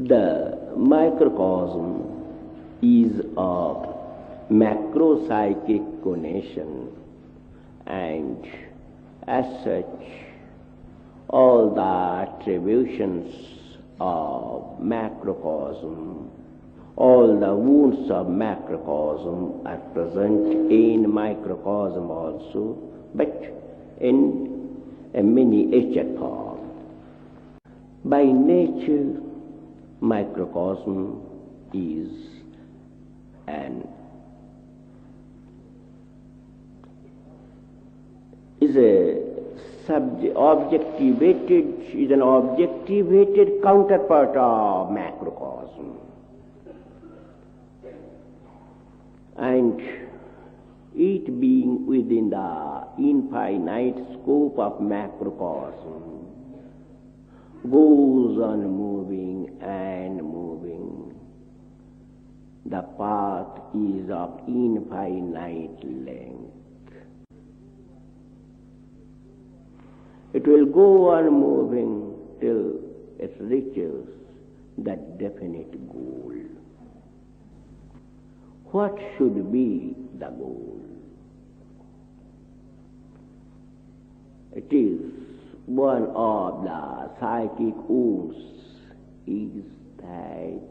The microcosm is of macropsychic connection, and as such all the attributions of macrocosm, all the wounds of macrocosm are present in microcosm also, but in a miniature form. By nature, microcosm is an objectivated counterpart of macrocosm, and it being within the infinite scope of macrocosm goes on moving and moving. The path is of infinite length. It will go on moving till it reaches that definite goal. What should be the goal? It is one of the psychic wounds is that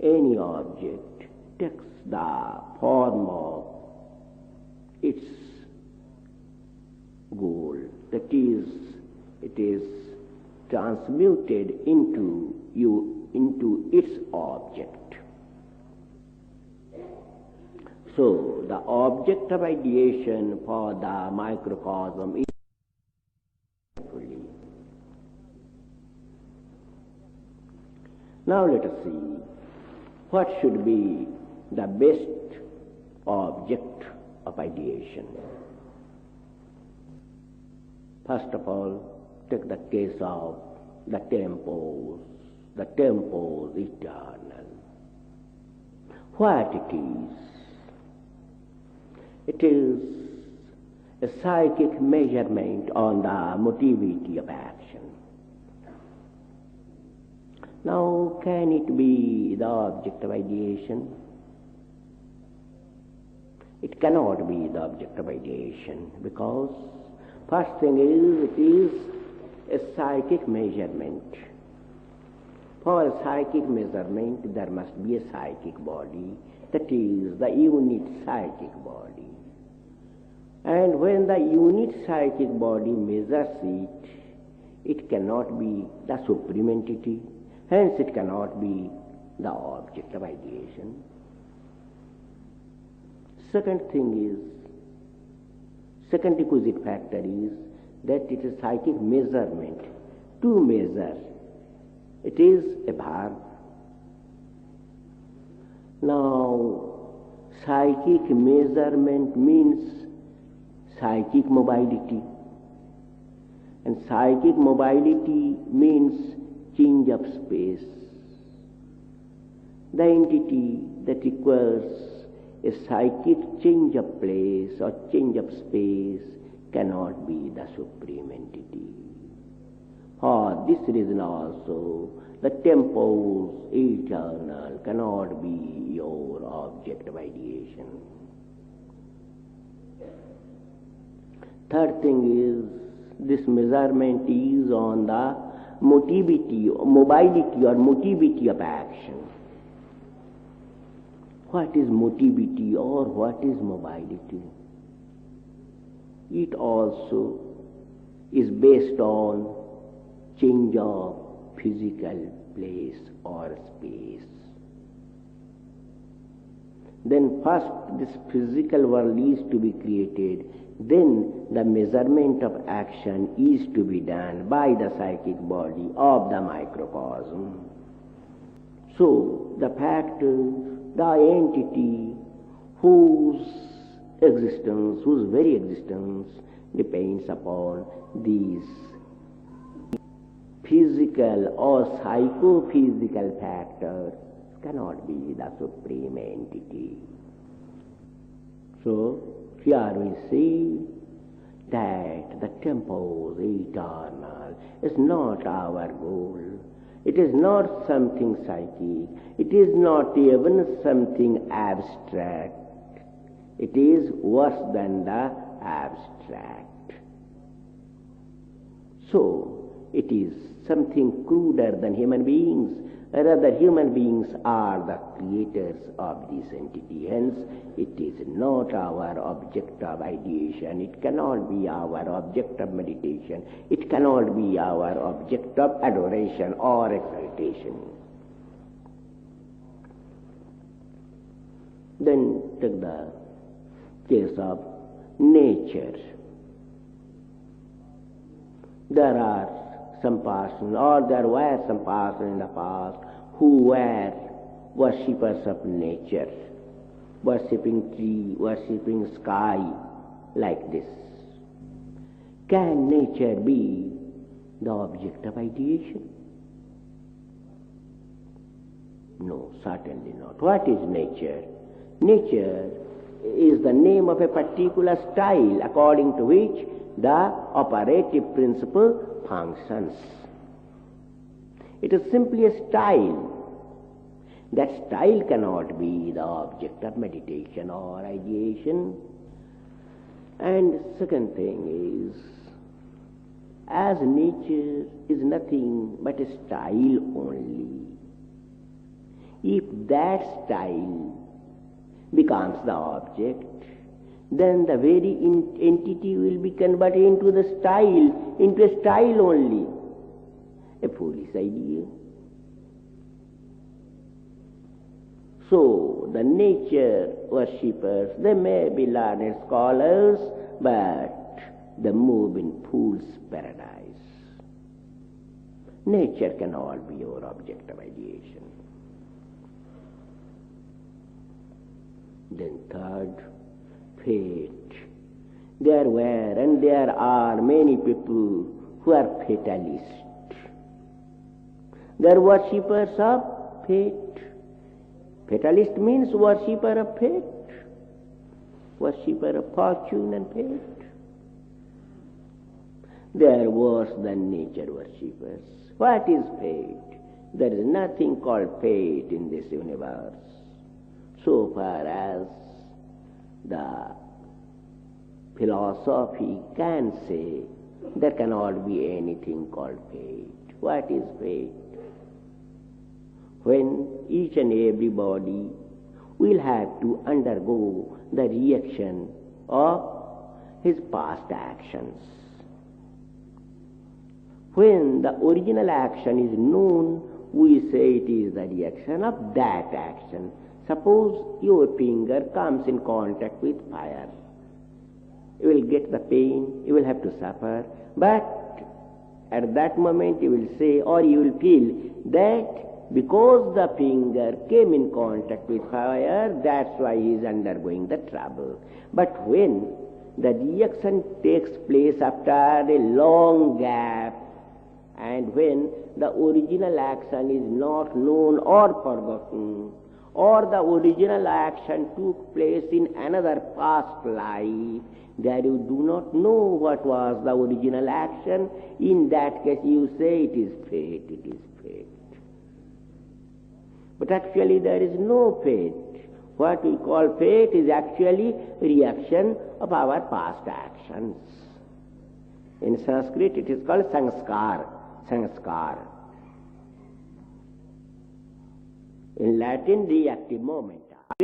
any object takes the form of its goal. That is, it is transmuted into its object. So the object of ideation for the microcosm is fully. Now let us see what should be the best object of ideation. First of all, take the case of the tempos eternal. What it is? It is a psychic measurement on the motivity of action. Now, can it be the object of ideation? It cannot be the object of ideation, because first thing is, it is a psychic measurement. For a psychic measurement, there must be a psychic body, that is the unit psychic body. And when the unit psychic body measures it, it cannot be the supreme entity, hence it cannot be the object of ideation. Second requisite factor is that it is psychic measurement. To measure, it is a verb. Now, psychic measurement means psychic mobility, and psychic mobility means change of space. The entity that requires a psychic change of place or change of space cannot be the supreme entity. For this reason also, the tempos eternal cannot be your object of ideation. Third thing is, this measurement is on the mobility or motivity of action. What is motivity or what is mobility? It also is based on change of physical place or space. Then first this physical world is to be created, then the measurement of action is to be done by the psychic body of the microcosm. So the factor, the entity whose very existence depends upon these physical or psychophysical factors cannot be the supreme entity. So here we see that the tempos eternal is not our goal, It is not something psychic. It is not even something abstract. It is worse than the abstract. So, it is something cruder than human beings. Rather, human beings are the creators of this entity. Hence, it is not our object of ideation. It cannot be our object of meditation. It cannot be our object of adoration or exaltation. Then take the case of nature. There are some persons, or there were some persons in the past who were worshippers of nature, worshipping tree, worshipping sky, like this. Can nature be the object of ideation? No, certainly not. What is nature? Nature is the name of a particular style according to which the operative principle functions. It is simply a style. That style cannot be the object of meditation or ideation. And second thing is, as nature is nothing but a style only, if that style becomes the object, then the very entity will be converted into the style, into a style only. A foolish idea. So, the nature worshippers, they may be learned scholars, but they move in fool's paradise. Nature cannot be your object of ideation. Then third, fate. There were and there are many people who are fatalists. They are worshippers of fate. Fatalist means worshipper of fate, worshipper of fortune and fate. They are worse than nature worshippers. What is fate? There is nothing called fate in this universe. So far as the philosophy can say, there cannot be anything called fate. What is fate? When each and everybody will have to undergo the reaction of his past actions. When the original action is known, we say it is the reaction of that action. Suppose your finger comes in contact with fire. You will get the pain, you will have to suffer, but at that moment you will say, or you will feel that because the finger came in contact with fire, that's why he is undergoing the trouble. But when the reaction takes place after a long gap, and when the original action is not known or forgotten, or the original action took place in another past life, there you do not know what was the original action, in that case you say it is fate, it is fate. But actually there is no fate. What we call fate is actually reaction of our past actions. In Sanskrit it is called sanskar, sanskar. In Latin, reactive moment.